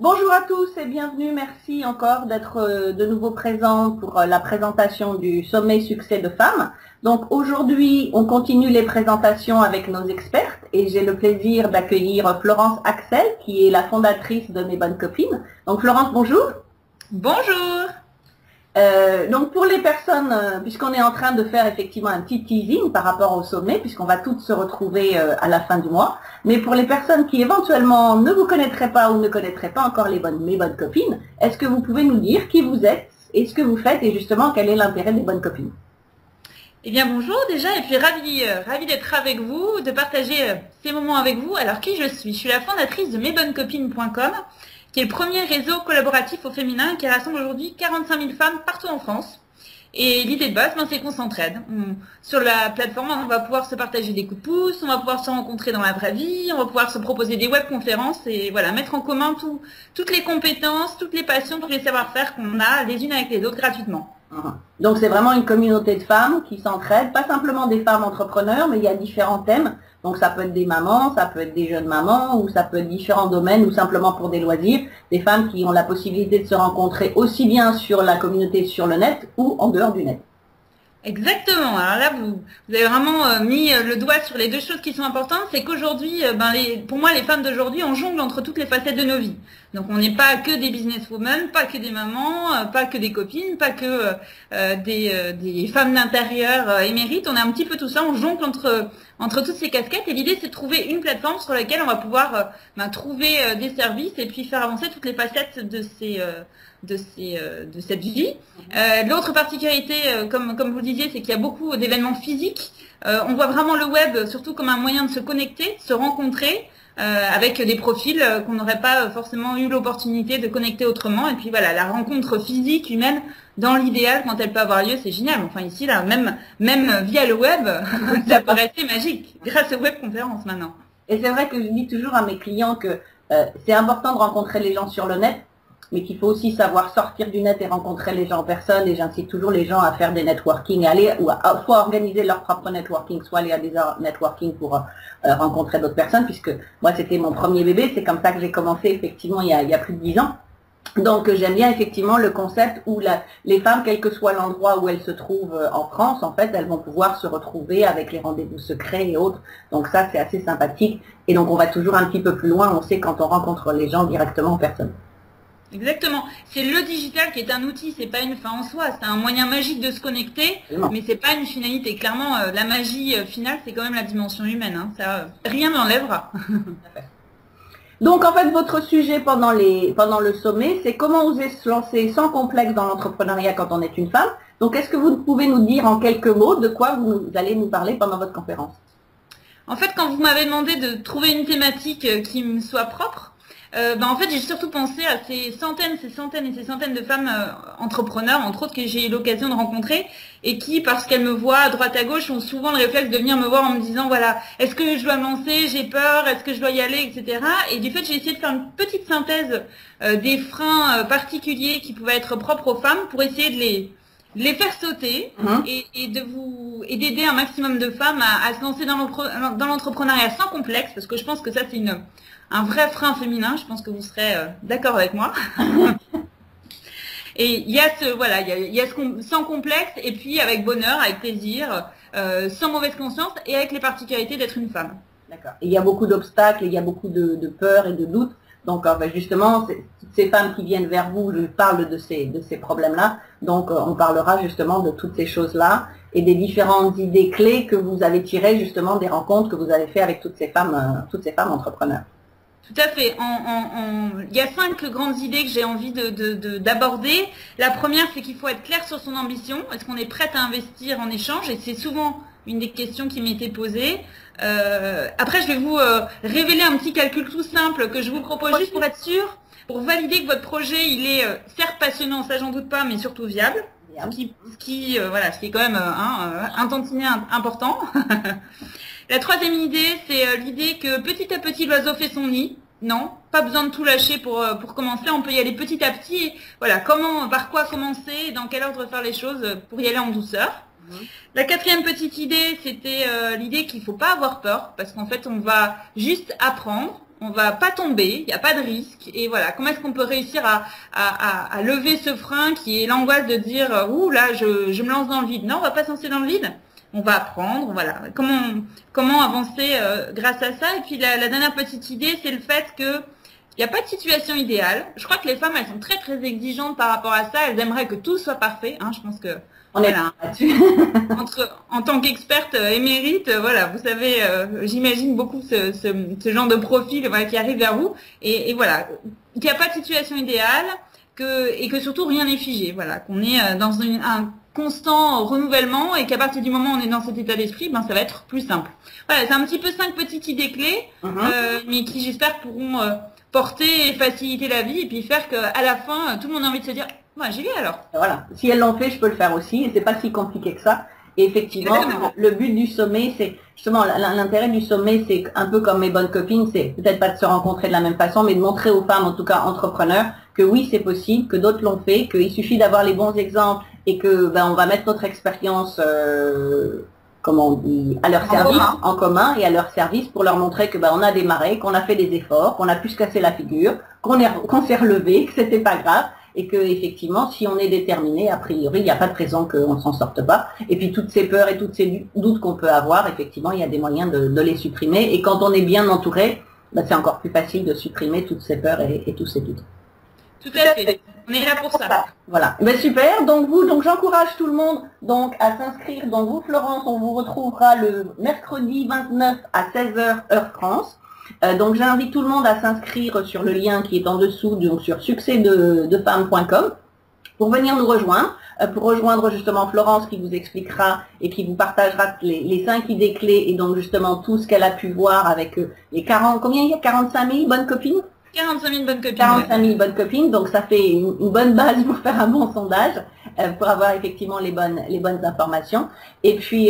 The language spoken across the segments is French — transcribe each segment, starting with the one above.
Bonjour à tous et bienvenue. Merci encore d'être de nouveau présents pour la présentation du sommet succès de femmes. Donc aujourd'hui, on continue les présentations avec nos expertes et j'ai le plaisir d'accueillir Florence Axel qui est la fondatrice de Mes Bonnes Copines. Donc Florence, bonjour. Bonjour. Donc pour les personnes, puisqu'on est en train de faire effectivement un petit teasing par rapport au sommet, puisqu'on va toutes se retrouver à la fin du mois, mais pour les personnes qui éventuellement ne vous connaîtraient pas ou ne connaîtraient pas encore mes bonnes copines, est-ce que vous pouvez nous dire qui vous êtes et ce que vous faites et justement quel est l'intérêt des bonnes copines? Eh bien bonjour déjà et puis ravi d'être avec vous, de partager ces moments avec vous. Alors qui je suis? Je suis la fondatrice de mesbonnescopines.com qui est le premier réseau collaboratif au féminin qui rassemble aujourd'hui 45 000 femmes partout en France. Et l'idée de base, c'est qu'on s'entraide. Sur la plateforme, on va pouvoir se partager des coups de pouce, on va pouvoir se rencontrer dans la vraie vie, on va pouvoir se proposer des webconférences et voilà, mettre en commun toutes les compétences, toutes les passions, tous les savoir-faire qu'on a les unes avec les autres gratuitement. Donc c'est vraiment une communauté de femmes qui s'entraident, pas simplement des femmes entrepreneurs, mais il y a différents thèmes. Donc ça peut être des mamans, ça peut être des jeunes mamans, ou ça peut être différents domaines, ou simplement pour des loisirs. Des femmes qui ont la possibilité de se rencontrer aussi bien sur la communauté sur le net ou en dehors du net. Exactement. Alors là, vous avez vraiment mis le doigt sur les deux choses qui sont importantes. C'est qu'aujourd'hui, pour moi, les femmes d'aujourd'hui, on jongle entre toutes les facettes de nos vies. Donc, on n'est pas que des businesswomen, pas que des mamans, pas que des copines, pas que des femmes d'intérieur émérites. On est un petit peu tout ça. On jongle entre toutes ces casquettes. Et l'idée, c'est de trouver une plateforme sur laquelle on va pouvoir trouver des services et puis faire avancer toutes les facettes de cette vie. L'autre particularité, comme vous le disiez, c'est qu'il y a beaucoup d'événements physiques. On voit vraiment le web surtout comme un moyen de se connecter, de se rencontrer avec des profils qu'on n'aurait pas forcément eu l'opportunité de connecter autrement. Et puis voilà, la rencontre physique humaine, dans l'idéal, quand elle peut avoir lieu, c'est génial. Enfin ici, là, même via le web, ça peut rester magique, grâce aux webconférences maintenant. Et c'est vrai que je dis toujours à mes clients que c'est important de rencontrer les gens sur le net, mais qu'il faut aussi savoir sortir du net et rencontrer les gens en personne. Et j'incite toujours les gens à faire des networking, soit organiser leur propre networking, soit aller à des networking pour rencontrer d'autres personnes, puisque moi c'était mon premier bébé, c'est comme ça que j'ai commencé effectivement il y a plus de 10 ans. Donc j'aime bien effectivement le concept où les femmes, quel que soit l'endroit où elles se trouvent en France, en fait, elles vont pouvoir se retrouver avec les rendez-vous secrets et autres. Donc ça, c'est assez sympathique. Et donc on va toujours un petit peu plus loin, on sait quand on rencontre les gens directement en personne. Exactement. C'est le digital qui est un outil, c'est pas une fin en soi, c'est un moyen magique de se connecter, mais c'est pas une finalité. Clairement, la magie finale, c'est quand même la dimension humaine. Hein. Ça, rien n'enlèvera. Donc en fait, votre sujet pendant le sommet, c'est comment oser se lancer sans complexe dans l'entrepreneuriat quand on est une femme. Donc est-ce que vous pouvez nous dire en quelques mots de quoi vous allez nous parler pendant votre conférence? En fait, quand vous m'avez demandé de trouver une thématique qui me soit propre, en fait, j'ai surtout pensé à ces centaines et ces centaines de femmes entrepreneurs, entre autres, que j'ai eu l'occasion de rencontrer et qui, parce qu'elles me voient à droite à gauche, ont souvent le réflexe de venir me voir en me disant, voilà, est-ce que je dois me lancer, j'ai peur, est-ce que je dois y aller, etc. Et du fait, j'ai essayé de faire une petite synthèse des freins particuliers qui pouvaient être propres aux femmes pour essayer de les faire sauter et d'aider un maximum de femmes à se lancer dans l'entrepreneuriat sans complexe, parce que je pense que ça, c'est un vrai frein féminin, je pense que vous serez d'accord avec moi. Et il y a sans complexe, et puis avec bonheur, avec plaisir, sans mauvaise conscience, et avec les particularités d'être une femme. D'accord. Et il y a beaucoup d'obstacles, il y a beaucoup de peurs et de doutes. Donc justement, toutes ces femmes qui viennent vers vous, je parle de ces problèmes-là. Donc on parlera justement de toutes ces choses-là et des différentes idées clés que vous avez tirées justement des rencontres que vous avez fait avec toutes ces femmes entrepreneurs. Tout à fait. Il y a 5 grandes idées que j'ai envie d'aborder. La première, c'est qu'il faut être clair sur son ambition. Est-ce qu'on est prête à investir en échange? Et c'est souvent une des questions qui m'était posée. Après, je vais vous révéler un petit calcul tout simple que je vous propose juste pour être sûr, pour valider que votre projet, il est certes passionnant, ça j'en doute pas, mais surtout viable. Ce qui est quand même un tantinet important. La troisième idée, c'est l'idée que petit à petit, l'oiseau fait son nid. Non, pas besoin de tout lâcher pour commencer. On peut y aller petit à petit. Et voilà, par quoi commencer, dans quel ordre faire les choses pour y aller en douceur. La quatrième petite idée, c'était l'idée qu'il ne faut pas avoir peur, parce qu'en fait, on va juste apprendre. on va pas tomber, il n'y a pas de risque. Et voilà, comment est-ce qu'on peut réussir à lever ce frein qui est l'angoisse de dire ouh là je me lance dans le vide. Non, on va pas se lancer dans le vide. On va apprendre, voilà. Comment avancer grâce à ça. Et puis la dernière petite idée, c'est le fait que il n'y a pas de situation idéale. Je crois que les femmes, elles sont très très exigeantes par rapport à ça. Elles aimeraient que tout soit parfait. Hein. Je pense que On est là là-dessus. en tant qu'experte émérite, voilà, vous savez, j'imagine beaucoup ce genre de profil voilà, qui arrive vers vous. Et voilà, qu'il n'y a pas de situation idéale et que surtout rien n'est figé. Voilà, qu'on est dans un constant renouvellement et qu'à partir du moment où on est dans cet état d'esprit, ben ça va être plus simple. Voilà, c'est un petit peu 5 petites idées clés, mais qui j'espère pourront porter et faciliter la vie et puis faire qu'à la fin, tout le monde a envie de se dire bah, j'y vais alors. Voilà. Si elles l'ont fait, je peux le faire aussi. Et c'est pas si compliqué que ça. Et effectivement, le but du sommet, c'est justement l'intérêt du sommet, c'est un peu comme mes bonnes copines, c'est peut-être pas de se rencontrer de la même façon, mais de montrer aux femmes, en tout cas entrepreneurs, que oui, c'est possible, que d'autres l'ont fait, qu'il suffit d'avoir les bons exemples et que on va mettre notre expérience comment on dit, à leur service, en commun et à leur service pour leur montrer que on a démarré, qu'on a fait des efforts, qu'on a pu se casser la figure, qu'on s'est relevé, que c'était pas grave. Et que effectivement, si on est déterminé, a priori, il n'y a pas de raison qu'on ne s'en sorte pas. Et puis toutes ces peurs et tous ces doutes qu'on peut avoir, effectivement, il y a des moyens de les supprimer. Et quand on est bien entouré, c'est encore plus facile de supprimer toutes ces peurs et tous ces doutes. Tout à fait. On est là pour ça. Voilà. Super. Donc j'encourage tout le monde à s'inscrire. Donc vous, Florence, on vous retrouvera le mercredi 29 à 16h heure France. Donc j'invite tout le monde à s'inscrire sur le lien qui est en dessous, donc sur succèsdefemmes.com pour venir nous rejoindre, pour rejoindre justement Florence qui vous expliquera et qui vous partagera les 5 idées clés et donc justement tout ce qu'elle a pu voir avec les 40, combien il y a 45 000 bonnes copines 45 000 bonnes copines. 45 000 bonnes copines, donc ça fait une bonne base pour faire un bon sondage, pour avoir effectivement les bonnes informations. Et puis,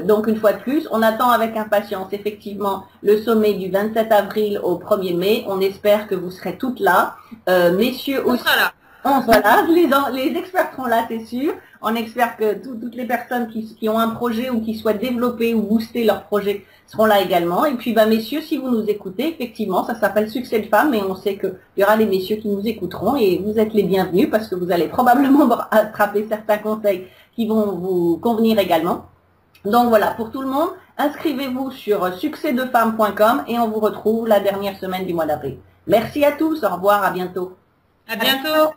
donc une fois de plus, on attend avec impatience effectivement le sommet du 27 avril au 1er mai. On espère que vous serez toutes là. Messieurs aussi. On sera là. Les experts seront là, c'est sûr. On espère que toutes les personnes qui ont un projet ou qui souhaitent développer ou booster leur projet seront là également. Et puis, messieurs, si vous nous écoutez, effectivement, ça s'appelle Succès de Femmes, et on sait qu'il y aura les messieurs qui nous écouteront, et vous êtes les bienvenus parce que vous allez probablement attraper certains conseils qui vont vous convenir également. Donc voilà, pour tout le monde, inscrivez-vous sur succèsdefemmes.com et on vous retrouve la dernière semaine du mois d'avril. Merci à tous, au revoir, à bientôt. À bientôt.